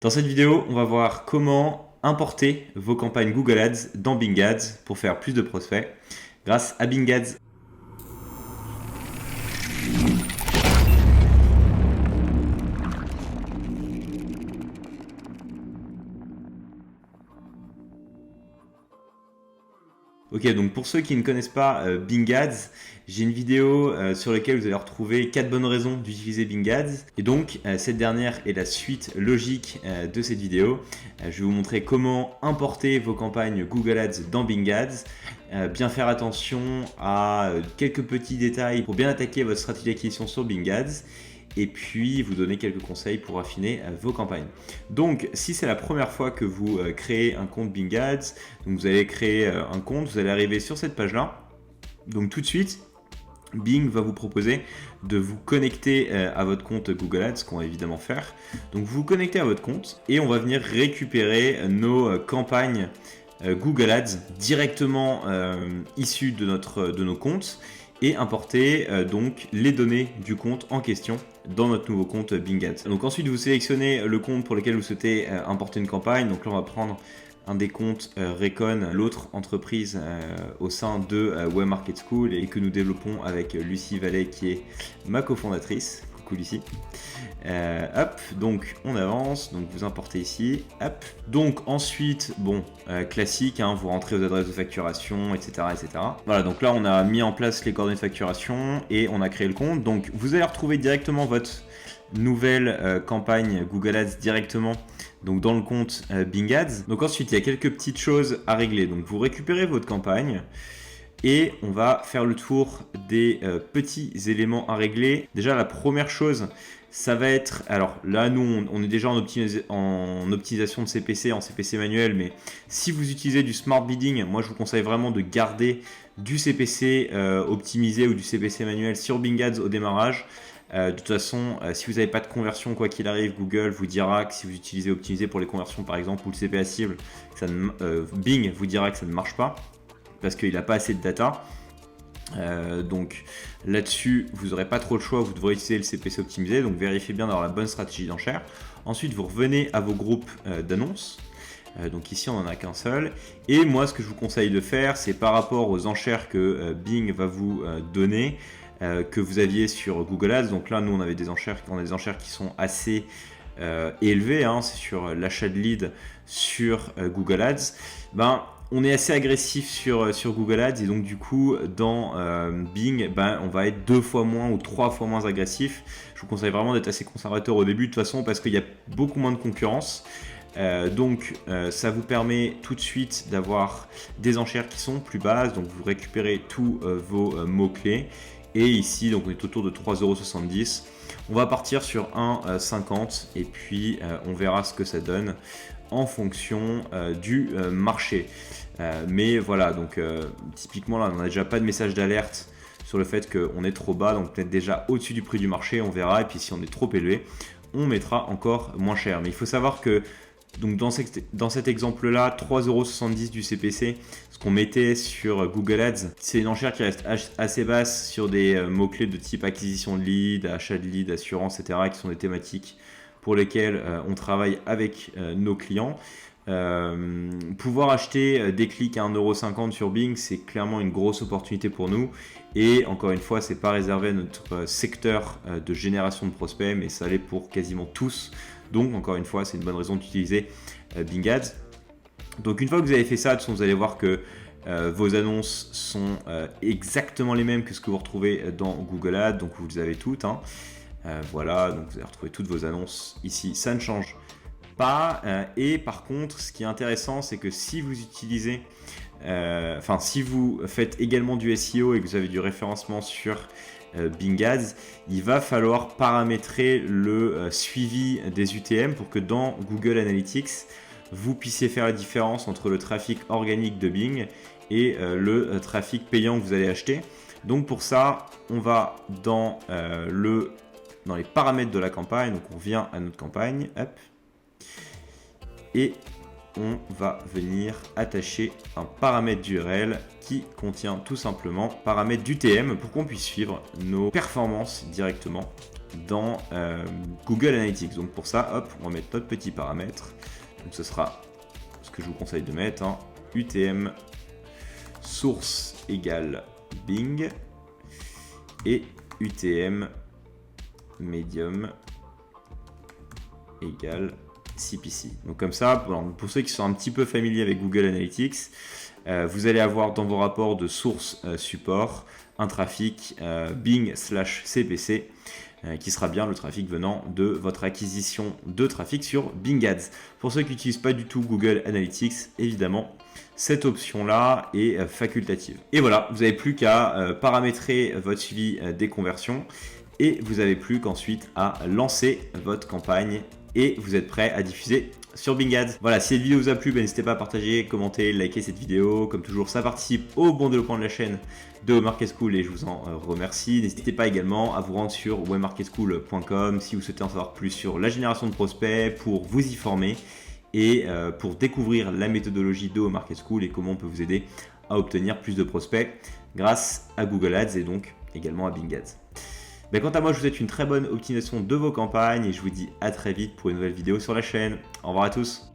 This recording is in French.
Dans cette vidéo, on va voir comment importer vos campagnes Google Ads dans Bing Ads pour faire plus de prospects grâce à Bing Ads. Ok, donc pour ceux qui ne connaissent pas Bing Ads, j'ai une vidéo sur laquelle vous allez retrouver 4 bonnes raisons d'utiliser Bing Ads. Et donc, cette dernière est la suite logique de cette vidéo. Je vais vous montrer comment importer vos campagnes Google Ads dans Bing Ads. Bien faire attention à quelques petits détails pour bien attaquer votre stratégie d'acquisition sur Bing Ads. Et puis vous donner quelques conseils pour affiner vos campagnes. Donc si c'est la première fois que vous créez un compte Bing Ads, donc vous allez créer un compte, vous allez arriver sur cette page là. Donc tout de suite, Bing va vous proposer de vous connecter à votre compte Google Ads, ce qu'on va évidemment faire. Donc vous vous connectez à votre compte et on va venir récupérer nos campagnes Google Ads directement issues de nos comptes et importer donc les données du compte en question dans notre nouveau compte Bing Ads. Donc ensuite vous sélectionnez le compte pour lequel vous souhaitez importer une campagne. Donc là on va prendre un des comptes Recon, l'autre entreprise au sein de Web Market School et que nous développons avec Lucie Vallée qui est ma cofondatrice. Coucou Lucie. Hop, donc on avance, donc vous importez ici, hop. Donc ensuite, bon, classique, hein, vous rentrez vos adresses de facturation, etc., etc. Voilà, donc là on a mis en place les coordonnées de facturation et on a créé le compte. Donc vous allez retrouver directement votre nouvelle campagne Google Ads directement donc dans le compte Bing Ads. Donc ensuite il y a quelques petites choses à régler. Donc vous récupérez votre campagne et on va faire le tour des petits éléments à régler. Déjà la première chose, ça va être, alors là nous on est déjà en optimisation de CPC, en CPC manuel, mais si vous utilisez du Smart Bidding, moi je vous conseille vraiment de garder du CPC optimisé ou du CPC manuel sur Bing Ads au démarrage. De toute façon, si vous n'avez pas de conversion, quoi qu'il arrive, Google vous dira que si vous utilisez optimisé pour les conversions par exemple ou le CPA cible, Bing vous dira que ça ne marche pas parce qu'il n'a pas assez de data. Donc là-dessus, vous n'aurez pas trop le choix, vous devrez utiliser le CPC optimisé, donc vérifiez bien d'avoir la bonne stratégie d'enchère. Ensuite, vous revenez à vos groupes d'annonces. Donc ici, on n'en a qu'un seul. Et moi, ce que je vous conseille de faire, c'est par rapport aux enchères que Bing va vous donner, que vous aviez sur Google Ads. Donc là, nous, on a des enchères qui sont assez élevées. Hein, c'est sur l'achat de leads sur Google Ads. On est assez agressif sur Google Ads et donc du coup dans Bing, on va être 2 fois moins ou 3 fois moins agressif. Je vous conseille vraiment d'être assez conservateur au début de toute façon parce qu'il y a beaucoup moins de concurrence. Donc ça vous permet tout de suite d'avoir des enchères qui sont plus basses. Donc vous récupérez tous vos mots-clés. Et ici, donc on est autour de 3,70 €. On va partir sur 1,50 et puis on verra ce que ça donne en fonction du marché. Mais voilà, donc typiquement là, on n'a déjà pas de message d'alerte sur le fait qu'on est trop bas, donc peut-être déjà au-dessus du prix du marché, on verra. Et puis si on est trop élevé, on mettra encore moins cher. Mais il faut savoir que donc dans cet exemple-là, 3,70 € du CPC, ce qu'on mettait sur Google Ads, c'est une enchère qui reste assez basse sur des mots-clés de type acquisition de lead, achat de lead, assurance, etc., qui sont des thématiques pour lesquelles on travaille avec nos clients. Pouvoir acheter des clics à 1,50 € sur Bing, c'est clairement une grosse opportunité pour nous. Et encore une fois, c'est pas réservé à notre secteur de génération de prospects, mais ça l'est pour quasiment tous. Donc encore une fois, c'est une bonne raison d'utiliser Bing Ads. Donc une fois que vous avez fait ça, de toute façon, vous allez voir que vos annonces sont exactement les mêmes que ce que vous retrouvez dans Google Ads. Donc vous les avez toutes. Hein. Voilà, donc vous allez retrouver toutes vos annonces ici. Ça ne change pas. Et par contre, ce qui est intéressant, c'est que si vous utilisez, si vous faites également du SEO et que vous avez du référencement sur Bing Ads, il va falloir paramétrer le suivi des UTM pour que dans Google Analytics, vous puissiez faire la différence entre le trafic organique de Bing et le trafic payant que vous allez acheter. Donc pour ça, on va dans les paramètres de la campagne, donc on vient à notre campagne, hop, et on va venir attacher un paramètre d'URL qui contient tout simplement paramètre d'UTM pour qu'on puisse suivre nos performances directement dans Google Analytics. Donc pour ça, hop, on va mettre notre petit paramètre. Donc ce sera ce que je vous conseille de mettre, hein, UTM source égale Bing et UTM medium égale CPC. Donc comme ça, pour ceux qui sont un petit peu familiers avec Google Analytics, vous allez avoir dans vos rapports de source support un trafic Bing/CPC qui sera bien le trafic venant de votre acquisition de trafic sur Bing Ads. Pour ceux qui n'utilisent pas du tout Google Analytics, évidemment, cette option-là est facultative. Et voilà, vous n'avez plus qu'à paramétrer votre suivi des conversions et vous n'avez plus qu'ensuite à lancer votre campagne et vous êtes prêt à diffuser sur Bing Ads. Voilà, si cette vidéo vous a plu, n'hésitez pas à partager, commenter, liker cette vidéo. Comme toujours, ça participe au bon développement de la chaîne de Webmarket School et je vous en remercie. N'hésitez pas également à vous rendre sur webmarketschool.com si vous souhaitez en savoir plus sur la génération de prospects, pour vous y former et pour découvrir la méthodologie de Webmarket School et comment on peut vous aider à obtenir plus de prospects grâce à Google Ads et donc également à Bing Ads. Quant à moi, je vous souhaite une très bonne optimisation de vos campagnes et je vous dis à très vite pour une nouvelle vidéo sur la chaîne. Au revoir à tous.